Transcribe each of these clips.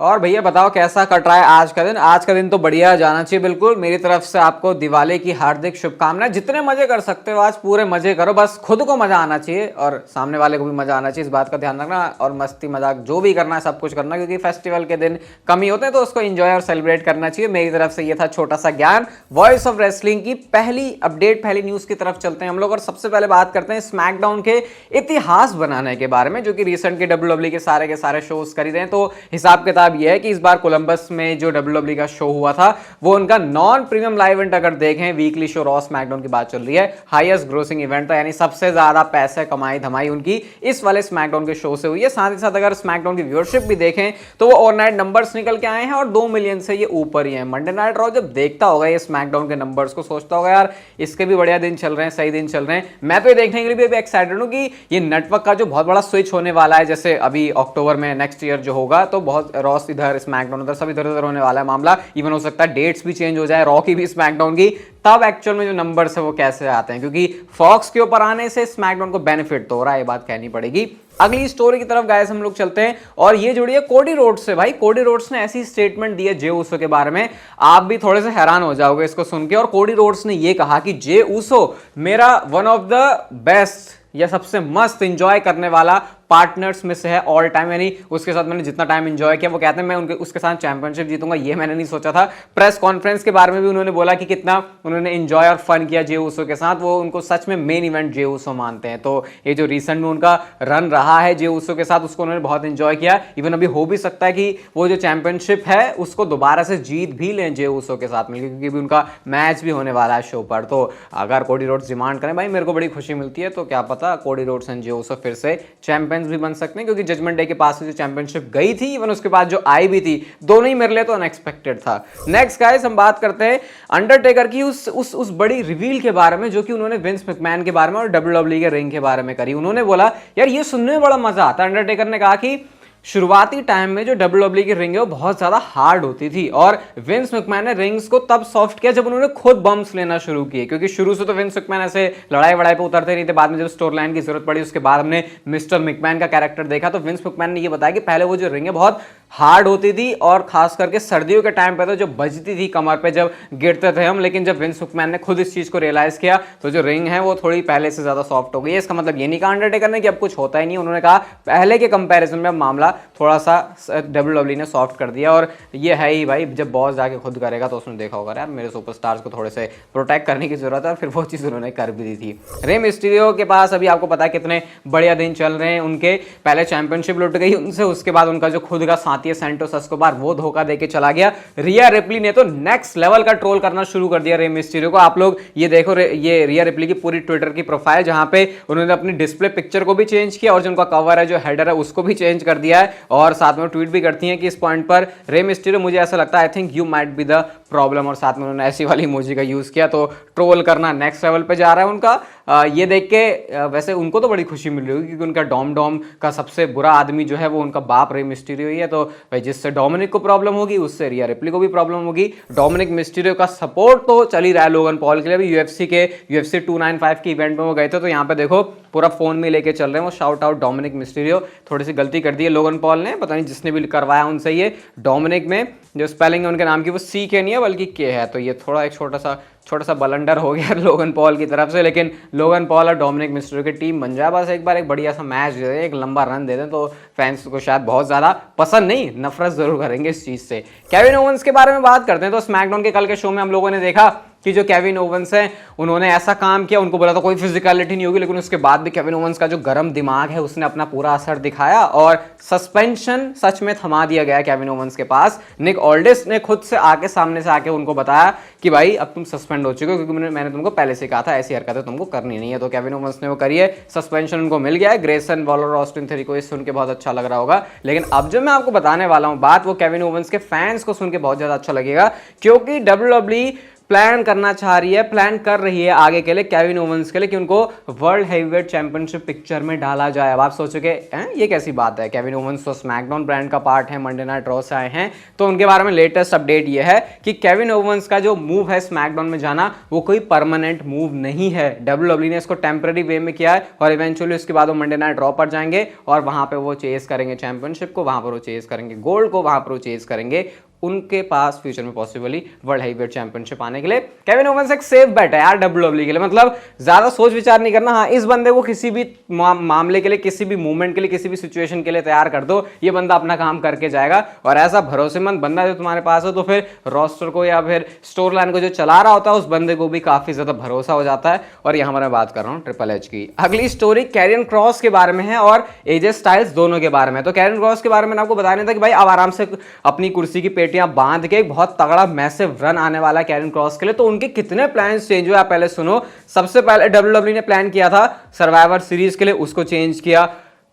और भैया बताओ कैसा कट रहा है आज का दिन। आज का दिन तो बढ़िया जाना चाहिए बिल्कुल। मेरी तरफ से आपको दिवाली की हार्दिक शुभकामनाएं। जितने मजे कर सकते हो आज पूरे मजे करो, बस खुद को मजा आना चाहिए और सामने वाले को भी मजा आना चाहिए, इस बात का ध्यान रखना। और मस्ती मजाक जो भी करना है सब कुछ करना, क्योंकि फेस्टिवल के दिन कम ही होते हैं तो उसको एंजॉय और सेलिब्रेट करना चाहिए। मेरी तरफ से ये था छोटा सा ज्ञान। वॉइस ऑफ रेसलिंग की पहली अपडेट, पहली न्यूज की तरफ चलते हैं हम लोग और सबसे पहले बात करते हैं स्मैकडाउन के इतिहास बनाने के बारे में, जो कि रिसेंट के डब्ल्यूडब्ल्यूई के सारे शोज कर ही रहे हैं। तो हिसाब किताब ये है कि इस बार कोलंबस में जो डब्ल्यूडब्ल्यूई का शो हुआ था वो उनका नॉन प्रीमियम लाइव इवेंट अगर देखें, वीकली शो रॉ स्मैकडाउन की बात चल रही है, हाईएस्ट ग्रोसिंग इवेंट था, यानी सबसे ज्यादा पैसे कमाई धमाई उनकी इस वाले स्मैकडाउन के शो से हुई है। साथ ही साथ अगर स्मैकडाउन की व्यूअरशिप भी देखें तो वो ओवरनाइट नंबर्स निकल के आए हैं और 2 मिलियन से ये ऊपर ही है। मंडे नाइट रॉ जब देखता होगा ये स्मैकडाउन के नंबर्स को, सोचता होगा यार इसके भी बढ़िया दिन चल रहे हैं, सही दिन चल रहे हैं। मैं तो ये देखने के लिए भी एक्साइटेड हूं कि ये नेटवर्क का जो बहुत बड़ा स्विच होने वाला है, जैसे अभी अक्टूबर में नेक्स्ट ईयर जो होगा, तो बहुत रॉस इधर स्मैकडाउन उधर सब इधर उधर होने वाला है मामला। इवन हो सकता है डेट्स भी चेंज हो जाए रॉ की भी स्मैकडाउन की, तब एक्चुअल में जो नंबर्स है वो कैसे आते हैं, क्योंकि फॉक्स के ऊपर आने से स्मैकडाउन को बेनिफिट तो हो रहा है, ये बात कहनी पड़ेगी। अगली स्टोरी की तरफ गाइस हम लोग चलते हैं और ये जुड़ी है कोडी रोड्स से। भाई कोडी रोड्स ने ऐसी स्टेटमेंट दी है जे ऊसो के बारे में, आप भी थोड़े से हैरान हो जाओगे इसको सुन के। और कोडी रोड्स ने ये कहा कि जे ऊसो मेरा वन ऑफ द बेस्ट या सबसे मस्त एंजॉय करने वाला पार्टनर्स में से है ऑल टाइम, यानी उसके साथ मैंने जितना टाइम एंजॉय किया, वो कहते हैं मैं उसके साथ चैंपियनशिप जीतूंगा, ये मैंने नहीं सोचा था। प्रेस कॉन्फ्रेंस के बारे में भी उन्होंने बोला कि कितना उन्होंने एंजॉय और फन किया जे ऊसो के साथ, वो उनको सच में मेन इवेंट जे ऊसो मानते हैं। तो ये जो रिसेंट में उनका रन रहा है जे ऊसो के साथ, उसको उन्होंने बहुत एंजॉय किया। इवन अभी हो भी सकता है कि वो जो चैंपियनशिप है उसको दोबारा से जीत भी लें जे ऊसो के साथ मिलकर, क्योंकि उनका मैच भी होने वाला है शो पर। तो अगर कोडी रोड्स डिमांड करें भाई मेरे को बड़ी खुशी मिलती है, तो क्या पता Cody Rhodes and Jey Uso फिर से चैंपियंस भी बन सकते हैं, क्योंकि जजमेंट डे के पास से जो चैंपियनशिप गई थी, इवन उसके बाद जो आई भी थी, दोनों ही मेरे लिए तो अनएक्सपेक्टेड था। नेक्स्ट गाइस हम बात करते हैं अंडरटेकर की उस बड़ी रिवील के बारे में, जो कि उन्होंने विंस मैकमैन के बारे में और डब्ल्यूडब्ल्यूई के रिंग के बारे में करी। उन्होंने बोला यार ये सुनने में बड़ा मजा आता है। अंडरटेकर ने कहा कि शुरुआती टाइम में जो डब्ल्यूडब्ल्यूई की रिंग है वो बहुत ज्यादा हार्ड होती थी और विंस मैकमैन ने रिंग्स को तब सॉफ्ट किया जब उन्होंने खुद बम्प्स लेना शुरू किए, क्योंकि शुरू से तो विंस मैकमैन ऐसे लड़ाई वड़ाई पे उतरते नहीं थे। बाद में जब स्टोरी लाइन की जरूरत पड़ी उसके बाद हमने मिस्टर मैकमैन का कैरेक्टर देखा, तो विंस मैकमैन ने ये बताया कि पहले वो जो रिंग है बहुत हार्ड होती थी और खास करके सर्दियों के टाइम पे तो जो बजती थी कमर पे जब गिरते थे हम, लेकिन जब विंस मैकमैन ने खुद इस चीज को रियलाइज किया तो जो रिंग है वो थोड़ी पहले से ज्यादा सॉफ्ट हो गई है। इसका मतलब ये नहीं कहा अंडरटेकर ने कि अब कुछ होता ही नहीं, उन्होंने कहा पहले के कंपैरिजन में मामला थोड़ा सा डब्ल्यूडब्ल्यूई ने सॉफ्ट कर दिया। और ये है ही भाई, जब बॉस जाके खुद करेगा तो उसने देखा होगा यार मेरे सुपरस्टार्स को थोड़े से प्रोटेक्ट करने की जरूरत है, और फिर वो चीज उन्होंने कर भी दी थी। रे मिस्टीरियो के पास अभी आपको पता है कितने बढ़िया दिन चल रहे हैं उनके, पहले चैंपियनशिप लुट गई उनसे, उसके बाद उनका जो खुद का साथी है सैंटोस एस्कोबार वो धोखा देके चला गया। रिया रिप्ली ने तो नेक्स्ट लेवल का ट्रोल करना शुरू कर दिया रे मिस्टीरियो को। आप लोग ये देखो ये रिया रिप्ली की पूरी ट्विटर की प्रोफाइल, जहां पे उन्होंने अपनी डिस्प्ले पिक्चर को भी चेंज किया और जो उनका कवर है जो हेडर है उसको भी चेंज कर दिया है, और साथ में ट्वीट भी करती हैं कि इस पॉइंट पर रे मिस्टीरियो मुझे ऐसा लगता है I think you might be the problem, और साथ में उन्होंने ऐसी वाली इमोजी का यूज किया। तो ट्रोल करना नेक्स्ट लेवल पे जा रहा है उनका। ये देख के वैसे उनको तो बड़ी खुशी मिल रही होगी, क्योंकि उनका डॉम का सबसे बुरा आदमी जो है वो उनका बाप रे मिस्टीरियो ही है। तो भाई जिससे डोमिनिक को प्रॉब्लम होगी उससे रिया रिप्ली को भी प्रॉब्लम होगी। डोमिनिक मिस्टीरियो का सपोर्ट तो चल ही रहा है लोगन पॉल के लिए। अभी यूएफसी 295 के इवेंट में वो गए थे, तो यहाँ पे देखो पूरा फोन में लेके चल रहे हैं वो, शाउट आउट डोमिनिक मिस्टीरियो। थोड़ी सी गलती कर दी है लोगन पॉल ने, पता नहीं जिसने भी करवाया उनसे, ये डोमिनिक में जो स्पेलिंग है उनके नाम की वो सी के नहीं है बल्कि के है, तो ये थोड़ा एक छोटा सा बलंडर हो गया लोगन पॉल की तरफ से। लेकिन लोगन पॉल और डोमिनिक मिस्टीरियो की टीम बन जाए, बस एक बार एक बढ़िया सा मैच दे दें, एक लंबा रन दे दें, तो फैंस को शायद बहुत ज्यादा पसंद नहीं, नफरत जरूर करेंगे इस चीज से। केविन ओवेंस के बारे में बात करते हैं, तो स्मैकडाउन के कल के शो में हम लोगों ने देखा कि जो केविन ओवेंस हैं उन्होंने ऐसा काम किया, उनको बोला था कोई फिजिकलिटी नहीं होगी, लेकिन उसके बाद भी केविन ओवेंस का जो गर्म दिमाग है उसने अपना पूरा असर दिखाया और सस्पेंशन सच में थमा दिया गया केविन ओवेंस के पास। निक ऑल्डिस ने खुद से आके सामने से आके उनको बताया कि भाई अब तुम सस्पेंड हो चुके हो, क्योंकि मैंने तुमको पहले से कहा था ऐसी हरकतें तुमको करनी नहीं है। तो केविन ओवेंस ने वो करी है, सस्पेंशन उनको मिल गया है। ग्रेसन वॉलर ऑस्टिन थ्योरी को सुन के बहुत अच्छा लग रहा होगा, लेकिन अब जो मैं आपको बताने वाला हूं बात, वो केविन ओवेंस के फैंस को सुन के बहुत ज्यादा अच्छा लगेगा, क्योंकि डब्ल्यूडब्ल्यूई प्लान करना चाह रही है, प्लान कर रही है आगे के लिए केविन ओवेंस के लिए कि उनको वर्ल्ड हेवीवेट चैंपियनशिप पिक्चर में डाला जाए। अब आप सोचोगे ये कैसी बात है, केविन ओवेंस तो स्मैकडाउन ब्रांड का पार्ट है, मंडे नाइट रॉ से आए हैं। तो उनके बारे में लेटेस्ट अपडेट ये है कि केविन ओवेंस का जो मूव है स्मैकडाउन में जाना वो कोई परमानेंट मूव नहीं है। डब्ल्यूडब्ल्यू ने इसको टेम्पररी वे में किया है और इवेंचुअली उसके बाद वो मंडे नाइट रॉ पर जाएंगे और वहां पे वो चेस करेंगे चैंपियनशिप को, वहां पर वो चेस करेंगे गोल्ड को, वहां पर वो चेस करेंगे उनके पास फ्यूचर में पॉसिबली वर्ल्ड हेवीवेट चैंपियनशिप आने के लिए। केविन ओवेंस एक सेफ बेट है यार डब्ल्यूडब्ल्यू के लिए, मतलब ज्यादा सोच विचार नहीं करना। हाँ, इस बंदे को किसी भी मामले के लिए, किसी भी मूवमेंट के लिए, किसी भी सिचुएशन के लिए तैयार कर दो, ये बंदा अपना काम करके जाएगा। और ऐसा भरोसेमंद बंदा जो तुम्हारे पास हो तो फिर रोस्टर को या फिर स्टोर लाइन को जो चला रहा होता है उस बंदे को भी काफी ज्यादा भरोसा हो जाता है। और यहां मैं बात कर रहा हूं ट्रिपल एच की। अगली स्टोरी कैरियन क्रॉस के बारे में है और एजे स्टाइल्स दोनों के बारे में। तो कैरियन क्रॉस के बारे में आपको बताया नहीं था कि भाई अब आराम से अपनी कुर्सी की पेटियां बांध के बहुत तगड़ा मैसिव रन आने वाला है कैरियन क्रॉस के लिए। तो उनके कितने प्लान्स चेंज हुए आप पहले सुनो। सबसे पहले डब्ल्यूडब्ल्यू ने प्लान किया था सर्वाइवर सीरीज के लिए, उसको चेंज किया।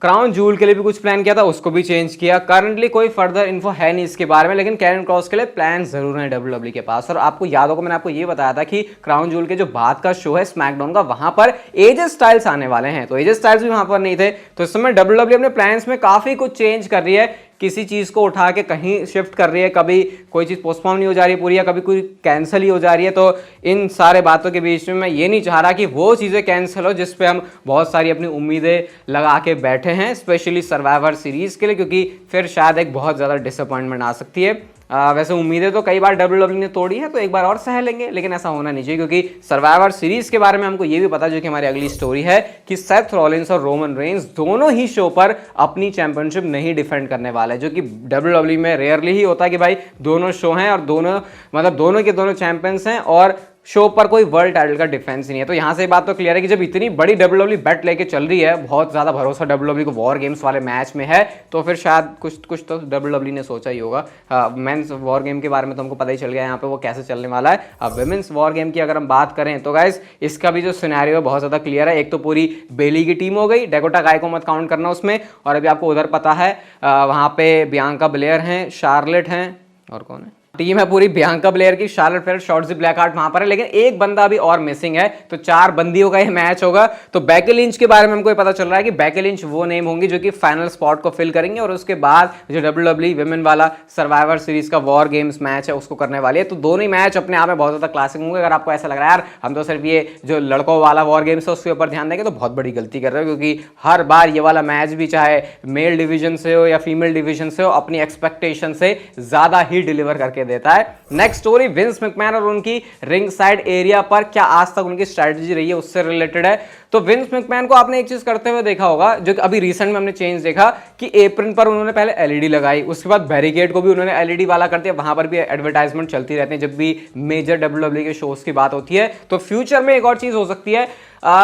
क्राउन जूल के लिए भी कुछ प्लान किया था, उसको भी चेंज किया। करंटली कोई फर्दर इन्फो है नहीं इसके बारे में, लेकिन कैरियन क्रॉस के लिए प्लान जरूर है डब्ल्यूडब्ल्यू के पास। और आपको याद होगा मैंने आपको ये बताया था कि क्राउन जूल के जो बाद का शो है स्मैकडाउन का, वहां पर एजे स्टाइल्स आने वाले हैं। तो एजे स्टाइल्स भी वहां पर नहीं थे। तो इस समय डब्ल्यूडब्ल्यू अपने प्लान्स में काफी कुछ चेंज कर रही है, किसी चीज को उठा के कहीं शिफ्ट कर रही है, कभी कोई चीज पोस्टपोन नहीं हो जा रही है पूरी, या कभी कोई कैंसिल ही हो जा रही है। तो इन सारे बातों के बीच में मैं ये नहीं चाह रहा कि वो चीजें कैंसिल हो जिस पे हम बहुत सारी अपनी उम्मीदें लगा के बैठे हैं, स्पेशली सर्वाइवर सीरीज के लिए, क्योंकि फिर शायद एक बहुत ज्यादा डिसअपॉइंटमेंट आ सकती है। वैसे उम्मीदें तो कई बार डब्ल्यूडब्ल्यू ने तोड़ी है, तो एक बार और सह लेंगे, लेकिन ऐसा होना नहीं चाहिए, क्योंकि सर्वाइवर सीरीज के बारे में हमको ये भी पता, जो कि हमारी अगली स्टोरी है, कि सेथ रॉलिंस और रोमन रेंस दोनों ही शो पर अपनी चैंपियनशिप नहीं डिफेंड करने वाले हैं, जो कि डब्ल्यूडब्ल्यू में रेयरली ही होता है कि भाई दोनों शो हैं और दोनों मतलब दोनों के दोनों चैंपियंस हैं और शो पर कोई वर्ल्ड टाइटल का डिफेंस नहीं है। तो यहां से बात तो क्लियर है कि जब इतनी बड़ी डब्ल्यूडब्ल्यू बेट लेके चल रही है, बहुत ज्यादा भरोसा डब्ल्यूडब्ल्यू को वॉर गेम्स वाले मैच में है, तो फिर शायद कुछ तो डब्ल्यूडब्ल्यू ने सोचा ही होगा। मेंस वॉर गेम के बारे में तो हमको पता ही चल गया यहाँ पे वो कैसे चलने वाला है। अब विमेंस वॉर गेम की अगर हम बात करें तो गाइस इसका भी जो सिनेरियो है बहुत ज्यादा क्लियर है। एक तो पूरी बेली की टीम हो गई, डेकोटा काय को मत काउंट करना उसमें, और अभी आपको उधर पता है वहां पे बियांका ब्लेयर हैं, शार्लेट हैं, और कौन है, टीम है पूरी बियांका ब्लेयर की, शार्लेट फ्लेयर, शॉर्ट्जी ब्लैकहार्ट वहां पर है, लेकिन एक बंदा अभी और मिसिंग है। तो 4 बंदियों का ये मैच होगा। तो बेकी लिंच के बारे में हमको पता चल रहा है कि बेकी लिंच वो नेम होंगी जो कि फाइनल स्पॉट को फिल करेंगे और उसके बाद जो डब्ल्यूडब्ल्यू विमेन वाला सर्वाइवर सीरीज का वॉर गेम्स मैच है उसको करने वाली है। तो दोनों ही मैच अपने आप में बहुत ज्यादा क्लासिक होंगे। अगर आपको ऐसा लग रहा है यार हम तो सिर्फ ये जो लड़कों वाला वॉर गेम्स है उसके ऊपर ध्यान देंगे, तो बहुत बड़ी गलती कर रहे हो, क्योंकि हर बार ये वाला मैच भी चाहे मेल डिवीजन से हो या फीमेल डिवीजन से हो, अपनी एक्सपेक्टेशन से ज्यादा ही डिलीवर करके देता है। नेक्स्ट स्टोरी विंस मैकमैन और उनकी रिंग साइड एरिया पर क्या आज तक उनकी स्ट्रेटजी रही है उससे रिलेटेड है। तो विंस मैकमैन को आपने एक चीज करते हुए देखा होगा, जो कि अभी रिसेंट में हमने चेंज देखा कि एप्रन पर उन्होंने पहले एलईडी लगाई, उसके बाद बैरिकेड को भी उन्होंने एलईडी वाला कर दिया, वहां पर भी एडवर्टाइजमेंट चलती रहती है जब भी मेजर डब्ल्यूडब्ल्यू के शोज की बात होती है। तो फ्यूचर में एक और चीज हो सकती है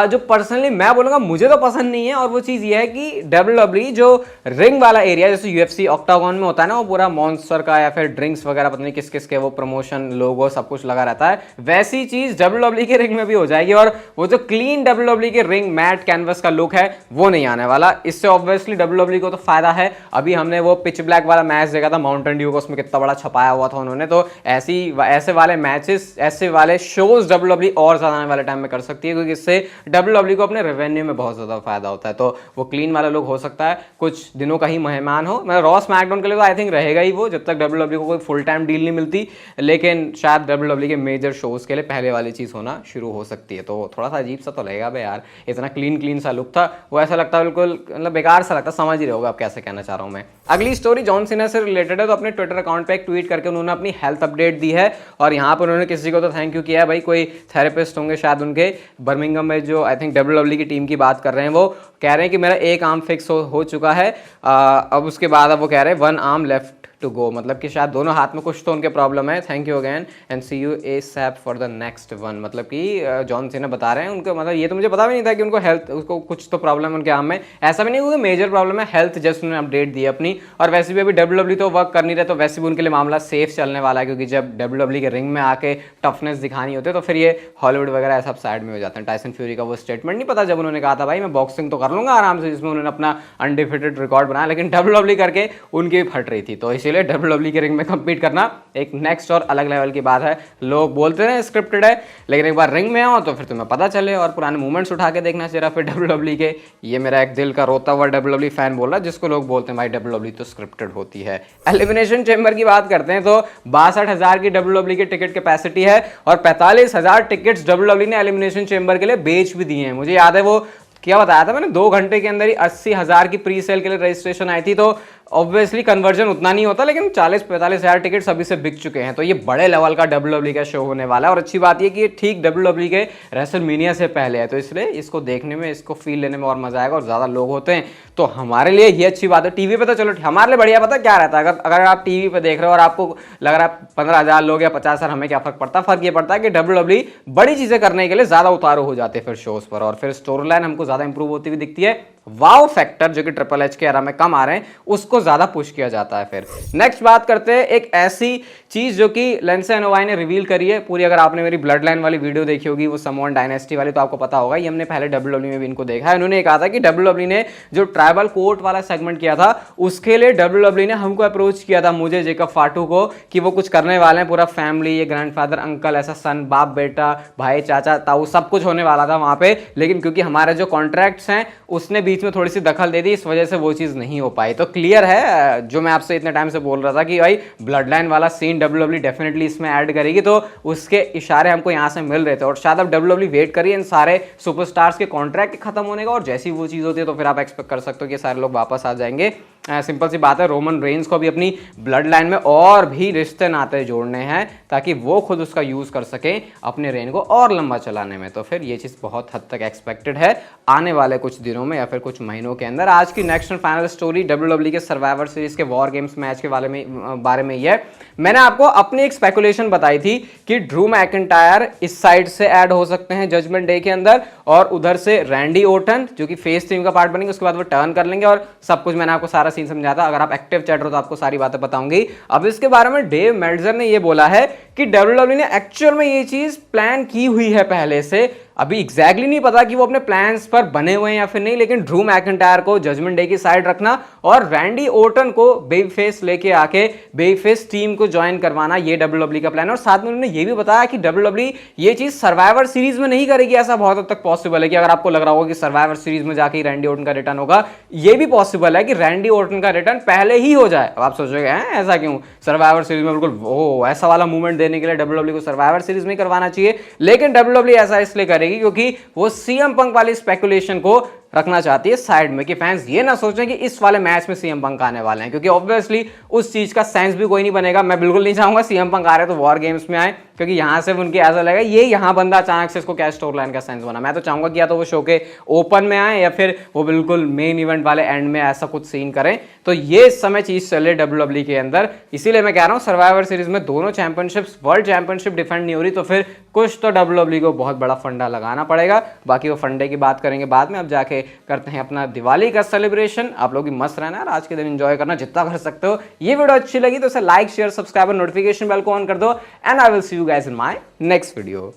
जो पर्सनली मैं बोलूंगा मुझे तो पसंद नहीं है, और वो चीज ये है कि डब्ल्यूडब्ल्यू जो रिंग वाला एरिया जैसे यूएफसी ऑक्टागन में होता है ना, वो पूरा मॉन्स्टर का या फिर ड्रिंक्स वगैरह पता नहीं किस किस के वो प्रमोशन लोगो सब कुछ लगा रहता है, वैसी चीज डब्ल्यूडब्ल्यू के रिंग में भी हो जाएगी। और वो जो क्लीन डब्ल्यूडब्ल्यू के रिंग मैट कैनवस का लुक है वो नहीं आने वाला। इससे ऑब्वियसली डब्ल्यूडब्ल्यू को तो फायदा है। अभी हमने वो पिच ब्लैक वाला मैच देखा था माउंटेन ड्यू को, उसमें कितना बड़ा छपाया हुआ था उन्होंने। तो ऐसे वाले मैचेस, ऐसे वाले शोज डब्ल्यूडब्ल्यू और ज्यादा आने वाले टाइम में कर सकती है, क्योंकि इससे डब्ल्यूडब्ल्यू को अपने रेवेन्यू में बहुत ज्यादा फायदा होता है। तो वो क्लीन वाला लुक हो सकता है, कुछ दिनों का ही मेहमान हो। मतलब रॉ स्मैकडाउन के लिए तो आई थिंक रहेगा ही वो, जब तक डब्ल्यूडब्ल्यू को कोई फुल टाइम डील नहीं मिलती, लेकिन शायद डब्ल्यूडब्ल्यू के मेजर शोज के लिए पहले वाली चीज होना शुरू हो सकती है। तो थोड़ा सा अजीब सा तो लगेगा भाई यार, इतना क्लीन सा लुक था, वो ऐसा लगता है बिल्कुल मतलब बेकार सा लगता, समझ ही रहे होगा आप कैसे कहना चाह रहा हूं मैं। अगली स्टोरी जॉन सीना से रिलेटेड है। तो अपने ट्विटर अकाउंट पे एक ट्वीट करके उन्होंने अपनी हेल्थ अपडेट दी है, और यहाँ पर उन्होंने किसी को तो थैंक यू किया है भाई, कोई थेरेपिस्ट होंगे शायद उनके बर्मिंघम में जो आई थिंक डब्ल्यूडब्ल्यू की टीम की बात कर रहे हैं, वो कह रहे हैं कि मेरा एक आर्म फिक्स हो चुका है, अब उसके बाद अब वो कह रहे हैं 1 आर्म लेफ्ट टू गो, मतलब कि शायद दोनों हाथ में कुछ तो उनके प्रॉब्लम है। Thank you again and see you ASAP for the next one. मतलब कि जॉन सीना बता रहे हैं उनको, मतलब ये तो मुझे पता भी नहीं था कि उनको हेल्थ उसको कुछ तो प्रॉब्लम है उनके आर्म में, ऐसा भी नहीं क्योंकि मेजर प्रॉब्लम है, हेल्थ जस्ट उन्होंने अपडेट दी अपनी। और वैसे भी अभी डब्ल्यूडब्ल्यू तो वर्क कर नहीं रहे, तो वैसे भी उनके लिए मामला सेफ चलने वाला है, क्योंकि जब डब्ल्यूडब्ल्यू के रिंग में आके टफनेस दिखानी होती है तो फिर ये हॉलीवुड वगैरह सब साइड में हो जाते हैं। टाइसन फ्यूरी का वो स्टेटमेंट नहीं पता, जब उन्होंने कहा था भाई मैं बॉक्सिंग तो कर लूंगा आराम से, जिसमें उन्होंने अपना अनडिफिटेड रिकॉर्ड बनाया, लेकिन डब्ल्यूडब्ल्यू करके उनकी भी फट रही थी। तो इसीलिए लिए WWE के रिंग में कम्पीट करना एक नेक्स्ट और अलग लेवल की बात है। लोग बोलते हैं स्क्रिप्टेड है, लेकिन एक बार रिंग में आओ तो फिर तुम्हें पता चले और पुराने मूवमेंट्स उठा के देखना चाहिए फिर WWE के। ये मेरा एक दिल का रोता हुआ WWE फैन बोल रहा है, जिसको लोग बोलते हैं भाई WWE तो स्क्रिप्टेड होती है। एलिमिनेशन चेंबर की बात करते हैं तो 62,000 की WWE की टिकट कैपेसिटी है और 45,000 टिकट्स WWE ने एलिमिनेशन चेंबर के लिए बेच भी दिए हैं। मुझे याद है वो क्या बताया था मैंने, 2 घंटे के अंदर ही 80,000 की प्री सेल के लिए रजिस्ट्रेशन आई थी। तो ऑब्वियसली कन्वर्जन उतना नहीं होता, लेकिन 40-45,000 टिकट अभी से बिक चुके हैं। तो ये बड़े लेवल का WWE का शो होने वाला है और अच्छी बात ये कि ये ठीक WWE के रेसलमेनिया से पहले है, तो इसलिए इसको देखने में, इसको फील लेने में और मजा आएगा और ज़्यादा लोग होते हैं तो हमारे लिए ये अच्छी बात है। टीवी पे तो चलो हमारे लिए बढ़िया, पता क्या रहता है, अगर आप टीवी पे देख रहे हो और आपको लग रहा है 15,000 लोग या 50,000, हमें क्या फर्क पड़ता है। फर्क ये पड़ता है कि WWE बड़ी चीज़ें करने के लिए ज़्यादा उतारू हो जाते हैं फिर शोज़ पर, और फिर स्टोरी लाइन हमको ज़्यादा इंप्रूव होती हुई दिखती है। वाओ फैक्टर जो कि ट्रिपल एच के एरा में कम आ रहे हैं, उसको ज्यादा पुश किया जाता है। फिर नेक्स्ट बात करते हैं एक ऐसी चीज जो कि लिंडसे नोवाई ने रिवील करी है पूरी। अगर आपने मेरी ब्लड लाइन वाली वीडियो देखी होगी, वो समोन डायनेस्टी वाली, तो आपको पता होगा ये हमने पहले WWE में भी इनको देखा है। उन्होंने कहा था कि WWE ने जो ट्राइबल कोर्ट वाला सेगमेंट किया था उसके लिए WWE ने हमको अप्रोच किया था, मुझे जेकब फाटू को, कि वो कुछ करने वाले हैं, पूरा फैमिली, ये ग्रैंडफादर अंकल, ऐसा सन, बाप बेटा, भाई चाचा ताऊ, सब कुछ होने वाला था वहां पे। लेकिन क्योंकि हमारे जो कॉन्ट्रैक्ट्स हैं उसने बीच में थोड़ी सी दखल दे दी, इस वजह से वो चीज नहीं हो पाई। तो क्लियर है जो मैं आपसे इतने टाइम से बोल रहा था कि भाई ब्लड लाइन वाला सीन WWE डेफिनेटली इसमें ऐड करेगी, तो उसके इशारे हमको यहां से मिल रहे थे। और शायद अब WWE वेट करिए इन सारे सुपरस्टार्स के कॉन्ट्रैक्ट खत्म होने का, और जैसी वो चीज होती है तो फिर आप एक्सपेक्ट कर सकते हो कि सारे लोग वापस आ जाएंगे। सिंपल सी बात है, रोमन रेंज को भी अपनी ब्लड लाइन में और भी रिश्ते नाते जोड़ने हैं ताकि वो खुद उसका यूज कर सके अपने रेन को और लंबा चलाने में। तो फिर ये चीज बहुत हद तक एक्सपेक्टेड है आने वाले कुछ दिनों में या फिर कुछ महीनों के अंदर। आज की next and final story WWE के सर्वाइवर सीरीज के वॉर गेम्स मैच के बारे में ही है। मैंने आपको अपनी एक स्पेकुलेशन बताई थी कि ड्रू मैकिंटायर इस साइड से ऐड हो सकते हैं जजमेंट डे के अंदर, और उधर से रैंडी ओर्टन जो कि फेस टीम का पार्ट बनेंगे, उसके बाद वो टर्न कर लेंगे और सब कुछ मैंने आपको सारा सीन समझाया था। अगर आप एक्टिव चैट रहे हो तो आपको सारी बातें बताऊंगी। अब इसके बारे में डेव मेल्ट्जर ने ये बोला है कि WWE ने एक्चुअल में ये चीज प्लान की हुई है पहले से। अभी एग्जैक्टली नहीं पता कि वो अपने प्लान्स पर बने हुए हैं या फिर नहीं, लेकिन ड्रू मैकिंटायर को जजमेंट डे की साइड रखना और रैंडी ओर्टन को बेबी फेस लेके आके बेबी फेस टीम को ज्वाइन करवाना, ये WWE का प्लान है। और साथ में उन्होंने ये भी बताया कि WWE ये चीज सर्वाइवर सीरीज में नहीं करेगी। ऐसा बहुत हद तक पॉसिबल है कि अगर आपको लग रहा होगा कि सर्वाइवर सीरीज में जाके रैंडी ओर्टन का रिटर्न होगा, ये भी पॉसिबल है कि रैंडी ओर्टन का रिटर्न पहले ही हो जाए। अब आप सोचोगे ऐसा क्यों, सर्वाइवर सीरीज में बिल्कुल वो ऐसा वाला मूवमेंट देने के लिए WWE को सर्वाइवर सीरीज में करवाना चाहिए। लेकिन WWE ऐसा इसलिए करेगी क्योंकि वो सीएम पंक वाली स्पेकुलेशन को रखना चाहती है साइड में, कि फैंस ये ना सोचें कि इस वाले मैच में सीएम पंक आने वाले हैं, क्योंकि ऑब्वियसली उस चीज का सेंस भी कोई नहीं बनेगा। मैं बिल्कुल नहीं चाहूंगा सीएम पंक आ रहे तो वॉर गेम्स में आए, क्योंकि यहां से उनके ऐसा लगेगा ये यहां बंदा अचानक से इसको क्या स्टोरी लाइन का सेंस बना। मैं तो चाहूंगा कि या तो वो शो के ओपन में आए या फिर वो बिल्कुल मेन इवेंट वाले एंड में ऐसा कुछ सीन करें। तो ये इस समय चीज चल रही WWE के अंदर, इसीलिए मैं कह रहा हूं सर्वाइवर सीरीज में दोनों चैंपियनशिप्स, वर्ल्ड चैंपियनशिप डिफेंड नहीं हो रही, तो फिर कुछ तो WWE को बहुत बड़ा फंडा लगाना पड़ेगा। बाकी वो फंडे की बात करेंगे बाद में। अब जाके करते हैं अपना दिवाली का सेलिब्रेशन। आप लोग भी मस्त रहना है, आज के दिन एंजॉय करना जितना कर सकते हो। ये वीडियो अच्छी लगी तो इसे लाइक, शेयर, सब्सक्राइब और नोटिफिकेशन बेल को ऑन कर दो। And I will see you guys in my next video.